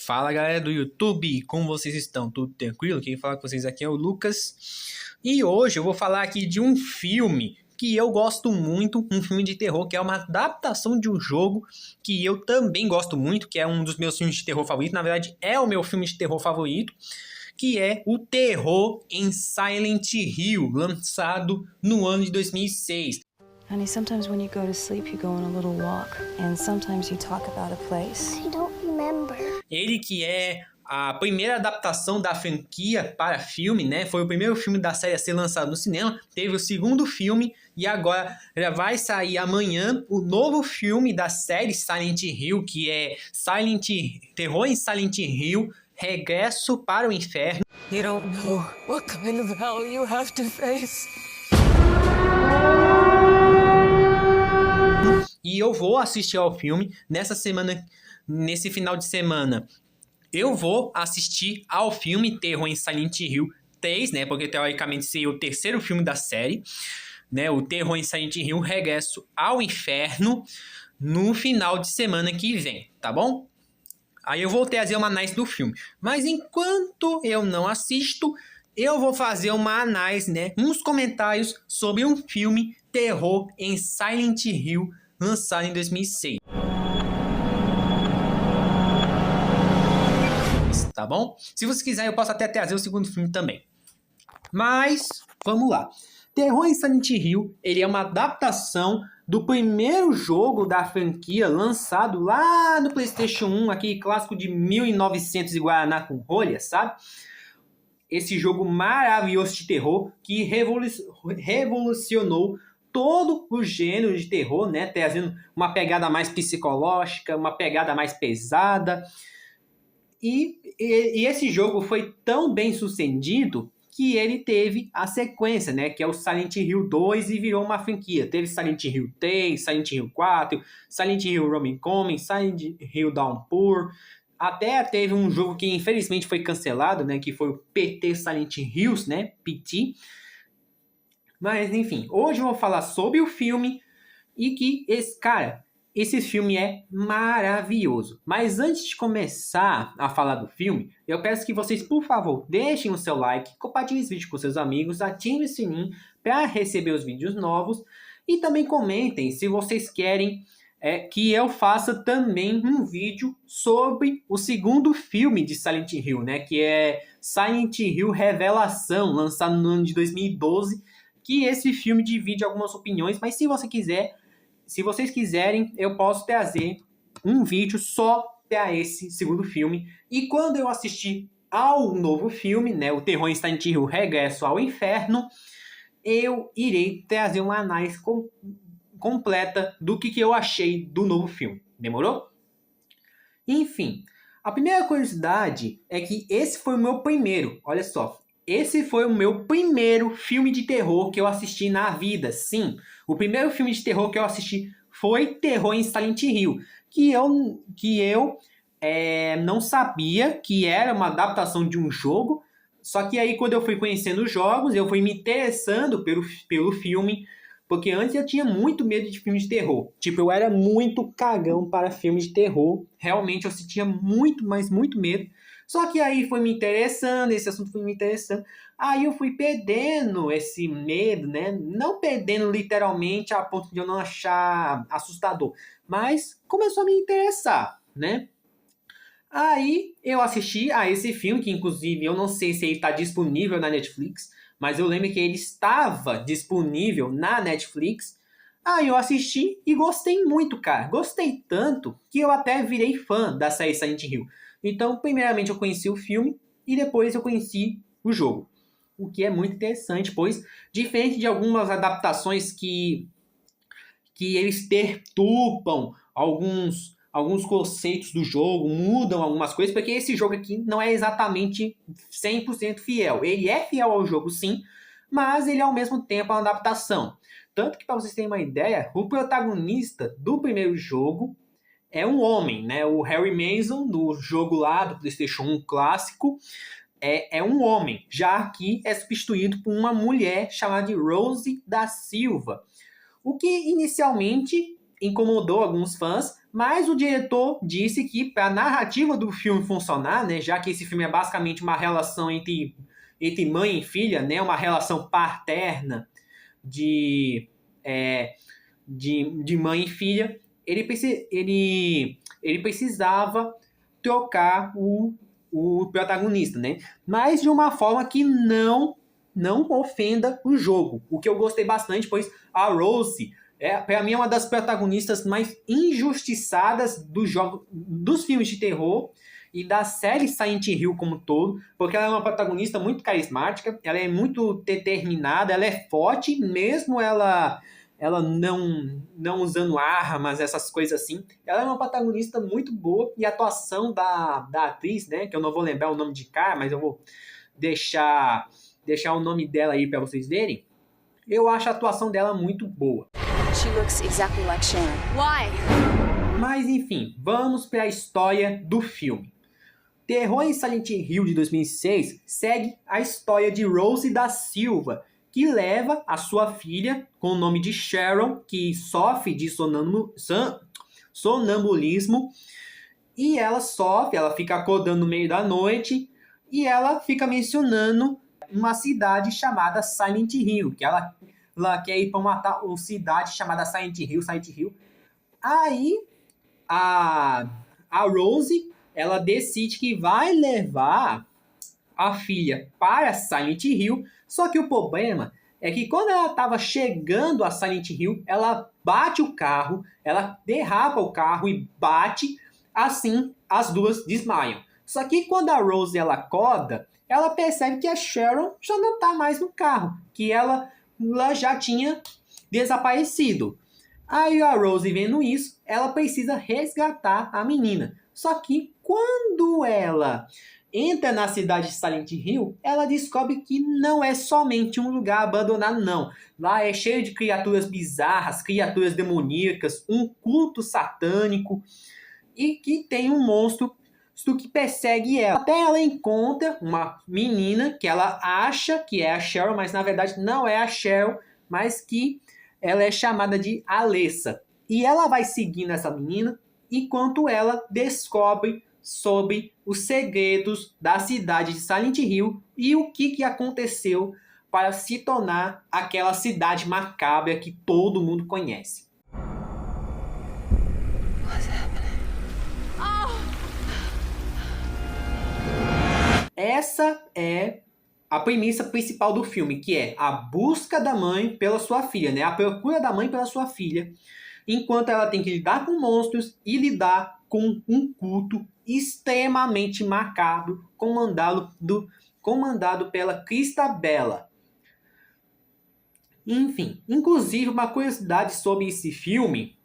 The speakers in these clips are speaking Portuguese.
Fala galera do YouTube, como vocês estão? Tudo tranquilo? Quem fala com vocês aqui é o Lucas. E hoje eu vou falar aqui de um filme que eu gosto muito, um filme de terror, que é uma adaptação de um jogo que eu também gosto muito, que é um dos meus filmes de terror favoritos, na verdade é o meu filme de terror favorito, que é o Terror em Silent Hill, lançado no ano de 2006. Honey, sometimes when you go to sleep, you go on a little walk, and sometimes you talk about a place. I don't remember. Ele que é a primeira adaptação da franquia para filme, né? Foi o primeiro filme da série a ser lançado no cinema. Teve o segundo filme e agora já vai sair amanhã o novo filme da série Silent Hill, que é Terror em Silent Hill, Regresso para o Inferno. You don't know what kind of hell you have to face. E eu vou assistir ao filme nessa semana, nesse final de semana. Eu vou assistir ao filme Terror em Silent Hill 3, né? Porque teoricamente seria o terceiro filme da série, né? O Terror em Silent Hill Regresso ao Inferno no final de semana que vem, tá bom? Aí eu vou trazer uma análise do filme. Mas enquanto eu não assisto, eu vou fazer uma análise, né? Uns comentários sobre um filme Terror em Silent Hill lançado em 2006. Tá bom? Se você quiser, eu posso até trazer o segundo filme também. Mas, vamos lá. Terror em Silent Hill, ele é uma adaptação do primeiro jogo da franquia lançado lá no PlayStation 1, aquele clássico de 1900 e Guaraná com rolha, sabe? Esse jogo maravilhoso de terror que revolucionou todo o gênero de terror, né? Trazendo uma pegada mais psicológica, uma pegada mais pesada. E esse jogo foi tão bem sucedido que ele teve a sequência, né? Que é o Silent Hill 2 e virou uma franquia. Teve Silent Hill 3, Silent Hill 4, Silent Hill Homecoming, Silent Hill Downpour. Até teve um jogo que infelizmente foi cancelado, né? Que foi o PT Silent Hills, né? PT. Mas, enfim, hoje eu vou falar sobre o filme e que esse filme é maravilhoso. Mas antes de começar a falar do filme, eu peço que vocês, por favor, deixem o seu like, compartilhem esse vídeo com seus amigos, ativem o sininho para receber os vídeos novos e também comentem se vocês querem que eu faça também um vídeo sobre o segundo filme de Silent Hill, né? Que é Silent Hill Revelação, lançado no ano de 2012. Que esse filme divide algumas opiniões, mas se vocês quiserem, eu posso trazer um vídeo só para esse segundo filme. E quando eu assistir ao novo filme, né, o Terror em Silent Hill Regresso ao Inferno, eu irei trazer uma análise completa do que eu achei do novo filme. Demorou? Enfim, a primeira curiosidade é que esse foi o meu primeiro, olha só. Esse foi o meu primeiro filme de terror que eu assisti na vida. Sim, o primeiro filme de terror que eu assisti foi Terror em Silent Hill. Que eu não sabia que era uma adaptação de um jogo. Só que aí quando eu fui conhecendo os jogos, eu fui me interessando pelo filme. Porque antes eu tinha muito medo de filmes de terror. Tipo, eu era muito cagão para filmes de terror. Realmente eu sentia muito, mas muito medo. Só que aí foi me interessando, esse assunto foi me interessando. Aí eu fui perdendo esse medo, né? Não perdendo literalmente a ponto de eu não achar assustador. Mas começou a me interessar, né? Aí eu assisti a esse filme, que inclusive eu não sei se ele está disponível na Netflix, mas eu lembro que ele estava disponível na Netflix. Aí eu assisti e gostei muito, cara. Gostei tanto que eu até virei fã da série Silent Hill. Então, primeiramente eu conheci o filme e depois eu conheci o jogo. O que é muito interessante, pois, diferente de algumas adaptações que eles perturbam alguns conceitos do jogo, mudam algumas coisas, porque esse jogo aqui não é exatamente 100% fiel. Ele é fiel ao jogo, sim, mas ele é ao mesmo tempo uma adaptação. Tanto que, para vocês terem uma ideia, o protagonista do primeiro jogo é um homem, né? O Harry Mason, do jogo lá do PlayStation 1 clássico, é um homem. Já aqui é substituído por uma mulher chamada de Rose da Silva. O que inicialmente incomodou alguns fãs, Mas o diretor disse que para a narrativa do filme funcionar, né, já que esse filme é basicamente uma relação entre mãe e filha, né, uma relação paterna de mãe e filha, ele precisava trocar o protagonista, né? Mas de uma forma que não ofenda o jogo. O que eu gostei bastante, pois a Rose para mim é uma das protagonistas mais injustiçadas dos filmes de terror e da série Silent Hill como um todo, porque ela é uma protagonista muito carismática, ela é muito determinada, ela é forte, mesmo ela não usando armas, essas coisas assim. Ela é uma protagonista muito boa e a atuação da atriz, né, que eu não vou lembrar o nome de cara, mas eu vou deixar o nome dela aí para vocês verem. Eu acho a atuação dela muito boa. She looks exactly like Sharon. Why? Mas enfim, vamos para a história do filme. Terror em Silent Hill de 2006 segue a história de Rose da Silva, que leva a sua filha, com o nome de Sharon, que sofre de sonambulismo, e ela fica acordando no meio da noite, e ela fica mencionando uma cidade chamada Silent Hill, que ela quer ir para uma cidade chamada Silent Hill. Aí a Rose, ela decide que vai levar a filha para Silent Hill, só que o problema é que quando ela estava chegando a Silent Hill, ela bate o carro, ela derrapa o carro e bate, assim as duas desmaiam. Só que quando a Rose ela acorda, ela percebe que a Sharon já não está mais no carro, que ela já tinha desaparecido. Aí a Rose, vendo isso, ela precisa resgatar a menina. Só que quando ela entra na cidade de Silent Hill, ela descobre que não é somente um lugar abandonado, não. Lá é cheio de criaturas bizarras, criaturas demoníacas, um culto satânico e que tem um monstro que persegue ela. Até ela encontra uma menina que ela acha que é a Cheryl, mas na verdade não é a Cheryl, mas que ela é chamada de Alessa. E ela vai seguindo essa menina enquanto ela descobre sobre os segredos da cidade de Silent Hill e o que aconteceu para se tornar aquela cidade macabra que todo mundo conhece. Essa é a premissa principal do filme, que é a busca da mãe pela sua filha, né? A procura da mãe pela sua filha, enquanto ela tem que lidar com monstros e lidar com um culto extremamente macabro, comandado pela Cristabella. Enfim, inclusive uma curiosidade sobre esse filme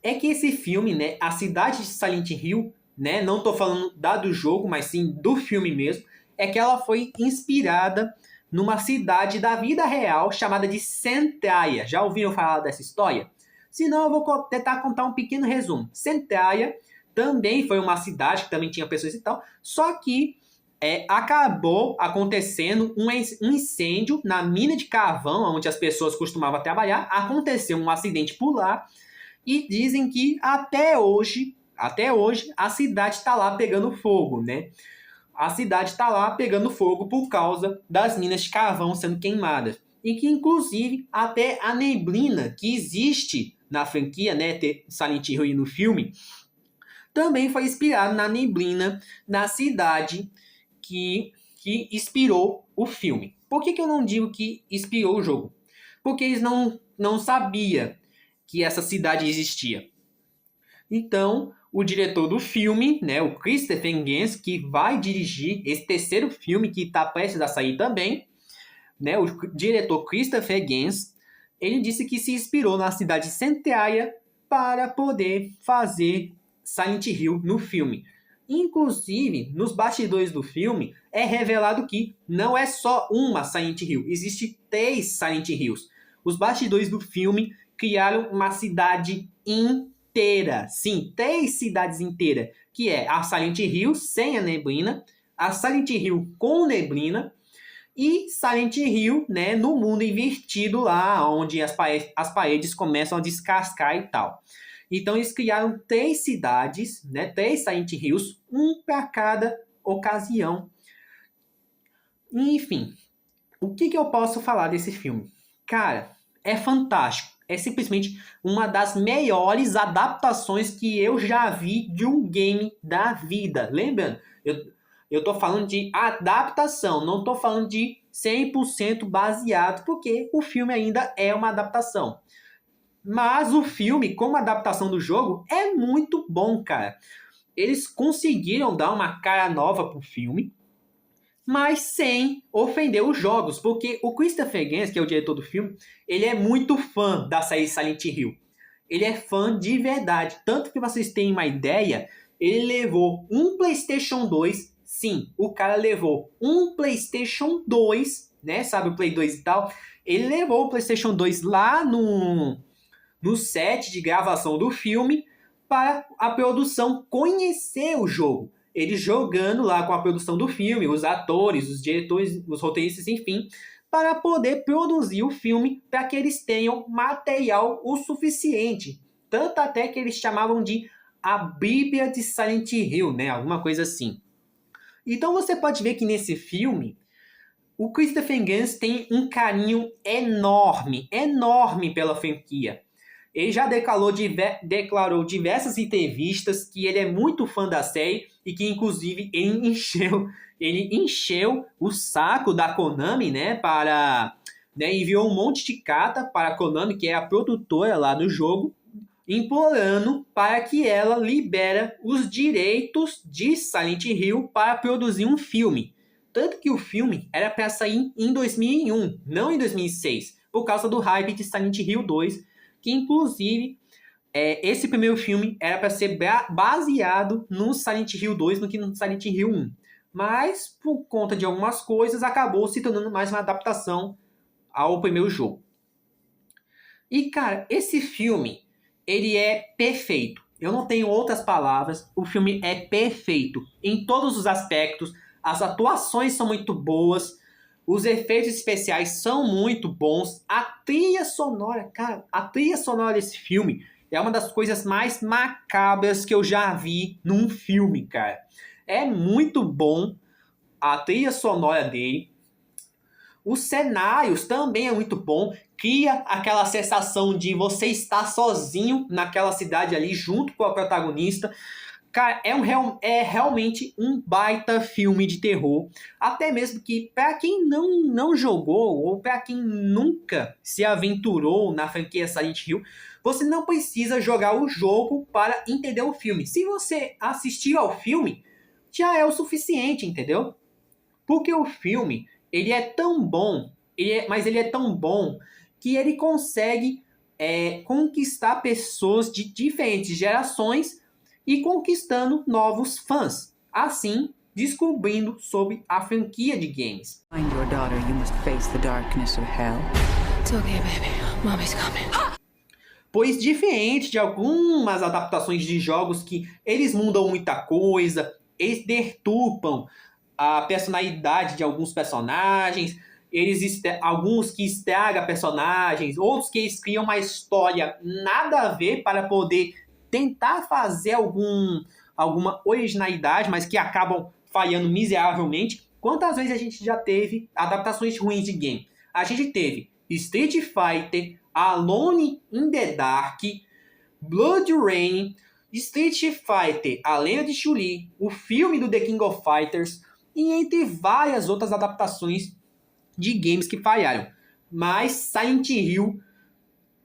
é que esse filme, né, a cidade de Silent Hill, né, não estou falando do jogo, mas sim do filme mesmo, é que ela foi inspirada numa cidade da vida real chamada de Centraia. Já ouviram falar dessa história? Se não, eu vou tentar contar um pequeno resumo. Centraia também foi uma cidade que também tinha pessoas e tal, só que acabou acontecendo um incêndio na mina de carvão, onde as pessoas costumavam trabalhar. Aconteceu um acidente por lá e dizem que até hoje a cidade está lá pegando fogo, né? A cidade está lá pegando fogo por causa das minas de carvão sendo queimadas. E que, inclusive, até a neblina que existe na franquia, né, Silent Hill e no filme, também foi inspirado na neblina na cidade que inspirou o filme. Por que eu não digo que inspirou o jogo? Porque eles não sabiam que essa cidade existia. Então, o diretor do filme, né, o Christopher Gans, que vai dirigir esse terceiro filme que está prestes a sair também, né, o diretor Christopher Gans, ele disse que se inspirou na cidade de Centraia para poder fazer Silent Hill no filme. Inclusive, nos bastidores do filme, é revelado que não é só uma Silent Hill, existe 3 Silent Hills. Os bastidores do filme criaram uma cidade inteira, sim, 3 cidades inteiras, que é a Silent Hill sem a neblina, a Silent Hill com neblina e Silent Hill, né, no mundo invertido lá, onde as paredes começam a descascar e tal. Então eles criaram 3 cidades, né, 3 Silent Hills, um para cada ocasião. Enfim, o que eu posso falar desse filme? Cara, é fantástico. É simplesmente uma das melhores adaptações que eu já vi de um game da vida. Lembrando, eu tô falando de adaptação, não tô falando de 100% baseado, porque o filme ainda é uma adaptação. Mas o filme, como adaptação do jogo, é muito bom, cara. Eles conseguiram dar uma cara nova pro filme, mas sem ofender os jogos, porque o Christopher Gans, que é o diretor do filme, ele é muito fã da série Silent Hill. Ele é fã de verdade. Tanto que vocês têm uma ideia, ele levou um PlayStation 2, sim, o cara levou um PlayStation 2, né, sabe o Play 2 e tal, ele levou o PlayStation 2 lá no set de gravação do filme para a produção conhecer o jogo. Ele jogando lá com a produção do filme, os atores, os diretores, os roteiristas, enfim, para poder produzir o filme para que eles tenham material o suficiente. Tanto até que eles chamavam de a Bíblia de Silent Hill, né? Alguma coisa assim. Então você pode ver que nesse filme o Christopher Gans tem um carinho enorme, enorme pela franquia. Ele já declarou diversas entrevistas que ele é muito fã da série e que, inclusive, ele encheu o saco da Konami, né, enviou um monte de carta para a Konami, que é a produtora lá do jogo, implorando para que ela libere os direitos de Silent Hill para produzir um filme. Tanto que o filme era para sair em 2001, não em 2006, por causa do hype de Silent Hill 2, que inclusive esse primeiro filme era para ser baseado no Silent Hill 2 do que no Silent Hill 1. Mas, por conta de algumas coisas, acabou se tornando mais uma adaptação ao primeiro jogo. E, cara, esse filme, ele é perfeito. Eu não tenho outras palavras. O filme é perfeito em todos os aspectos. As atuações são muito boas. Os efeitos especiais são muito bons. A trilha sonora, cara, a trilha sonora desse filme é uma das coisas mais macabras que eu já vi num filme, cara. É muito bom a trilha sonora dele. Os cenários também é muito bom. Cria aquela sensação de você estar sozinho naquela cidade ali, junto com a protagonista. Cara, é realmente um baita filme de terror. Até mesmo que, para quem não jogou, ou para quem nunca se aventurou na franquia Silent Hill, você não precisa jogar o jogo para entender o filme. Se você assistir ao filme, já é o suficiente, entendeu? Porque o filme, ele é tão bom, mas ele é tão bom que ele consegue conquistar pessoas de diferentes gerações e conquistando novos fãs, assim descobrindo sobre a franquia de games. Find your daughter, you must face the darkness of hell. It's okay, baby. Mommy's coming. Pois diferente de algumas adaptações de jogos que eles mudam muita coisa, eles deturpam a personalidade de alguns personagens, alguns que estragam personagens, outros que eles criam uma história nada a ver para poder tentar fazer alguma originalidade, mas que acabam falhando miseravelmente. Quantas vezes a gente já teve adaptações ruins de game? A gente teve Street Fighter, Alone in the Dark, Blood Rain, Street Fighter, A Lenda de Chun-Li, o filme do The King of Fighters, e entre várias outras adaptações de games que falharam. Mas Silent Hill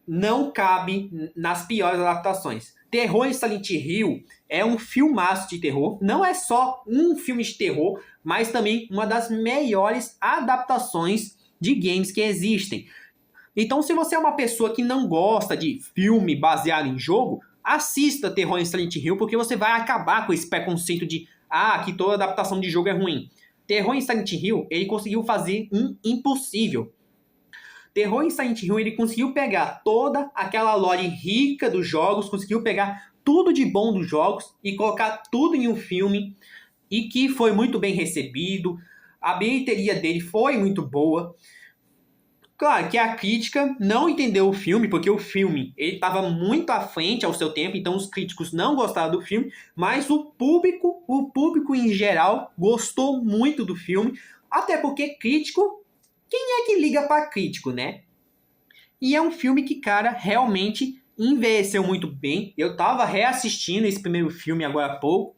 não cabe nas piores adaptações. Terror em Silent Hill é um filmaço de terror. Não é só um filme de terror, mas também uma das melhores adaptações de games que existem. Então, se você é uma pessoa que não gosta de filme baseado em jogo, assista Terror em Silent Hill, porque você vai acabar com esse preconceito de que toda adaptação de jogo é ruim. Terror em Silent Hill, ele conseguiu fazer um impossível. Terror em Silent Hill, ele conseguiu pegar toda aquela lore rica dos jogos, conseguiu pegar tudo de bom dos jogos e colocar tudo em um filme, e que foi muito bem recebido. A bilheteria dele foi muito boa. Claro que a crítica não entendeu o filme, porque o filme ele estava muito à frente ao seu tempo, então os críticos não gostaram do filme, mas o público em geral gostou muito do filme, até porque crítico, quem é que liga para crítico, né? E é um filme que, cara, realmente envelheceu muito bem. Eu tava reassistindo esse primeiro filme agora há pouco,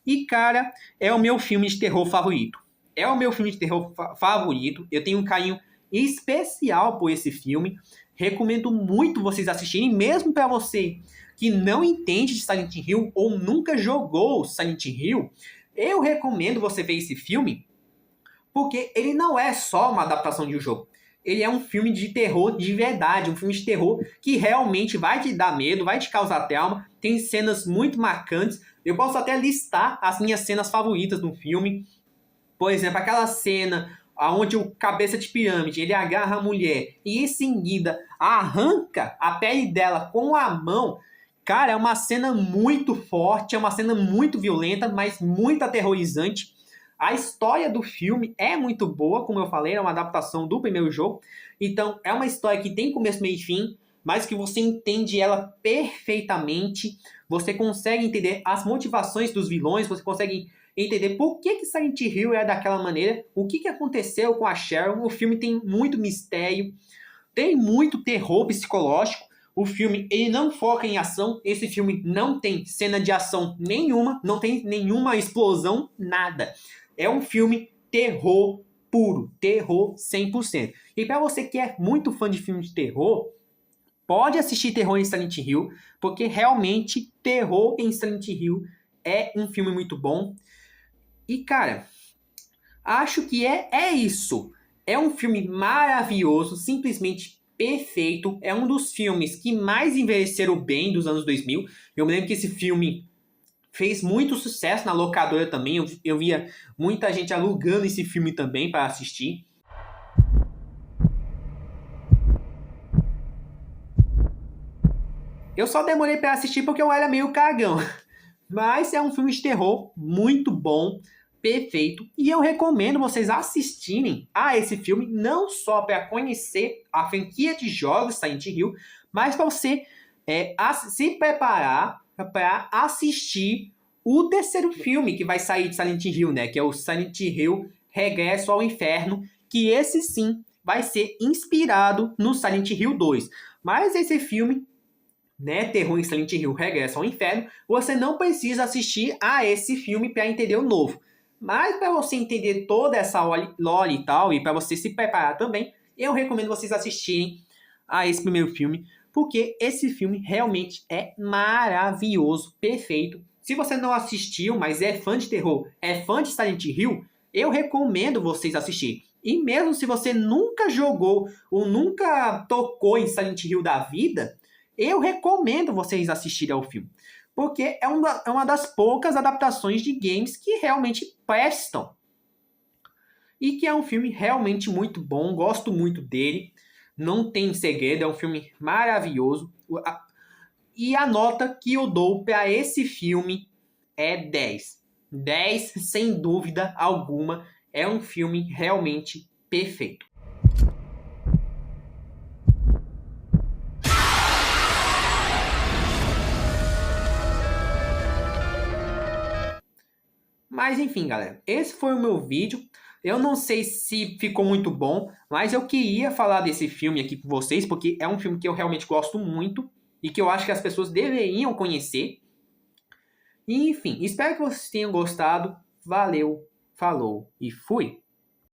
e, cara, é o meu filme de terror favorito. É o meu filme de terror favorito, eu tenho um carinho especial por esse filme. Recomendo muito vocês assistirem, mesmo para você que não entende de Silent Hill ou nunca jogou Silent Hill. Eu recomendo você ver esse filme, porque ele não é só uma adaptação de um jogo. Ele é um filme de terror de verdade, um filme de terror que realmente vai te dar medo, vai te causar trauma. Tem cenas muito marcantes. Eu posso até listar as minhas cenas favoritas no filme. Por exemplo, aquela cena onde o cabeça de pirâmide, ele agarra a mulher e em seguida arranca a pele dela com a mão. Cara, é uma cena muito forte, é uma cena muito violenta, mas muito aterrorizante. A história do filme é muito boa, como eu falei, é uma adaptação do primeiro jogo. Então, é uma história que tem começo, meio e fim, mas que você entende ela perfeitamente. Você consegue entender as motivações dos vilões, você consegue entender por que Silent Hill é daquela maneira, o que aconteceu com a Sharon. O filme tem muito mistério, tem muito terror psicológico. O filme ele não foca em ação, esse filme não tem cena de ação nenhuma, não tem nenhuma explosão, nada. É um filme terror puro, terror 100%. E para você que é muito fã de filme de terror, pode assistir Terror em Silent Hill, porque realmente Terror em Silent Hill é um filme muito bom. E, cara, acho que é isso. É um filme maravilhoso, simplesmente perfeito. É um dos filmes que mais envelheceram bem dos anos 2000. Eu me lembro que esse filme fez muito sucesso na locadora também. Eu via muita gente alugando esse filme também para assistir. Eu só demorei para assistir porque eu era meio cagão. Mas é um filme de terror muito bom, perfeito. E eu recomendo vocês assistirem a esse filme, não só para conhecer a franquia de jogos Silent Hill, mas para você se preparar para assistir o terceiro filme que vai sair de Silent Hill, né? Que é o Silent Hill Regresso ao Inferno, que esse sim vai ser inspirado no Silent Hill 2. Mas esse filme, né, Terror em Silent Hill Regresso ao Inferno, você não precisa assistir a esse filme para entender o novo. Mas para você entender toda essa lore e tal, e para você se preparar também, eu recomendo vocês assistirem a esse primeiro filme, porque esse filme realmente é maravilhoso, perfeito. Se você não assistiu, mas é fã de terror, é fã de Silent Hill, eu recomendo vocês assistirem. E mesmo se você nunca jogou ou nunca tocou em Silent Hill da vida, eu recomendo vocês assistirem ao filme. Porque é uma das poucas adaptações de games que realmente prestam. E que é um filme realmente muito bom, gosto muito dele. Não tem segredo, é um filme maravilhoso. E a nota que eu dou para esse filme é 10. 10, sem dúvida alguma. É um filme realmente perfeito. Mas enfim, galera, esse foi o meu vídeo. Eu não sei se ficou muito bom, mas eu queria falar desse filme aqui com vocês, porque é um filme que eu realmente gosto muito e que eu acho que as pessoas deveriam conhecer. E, enfim, espero que vocês tenham gostado. Valeu, falou e fui!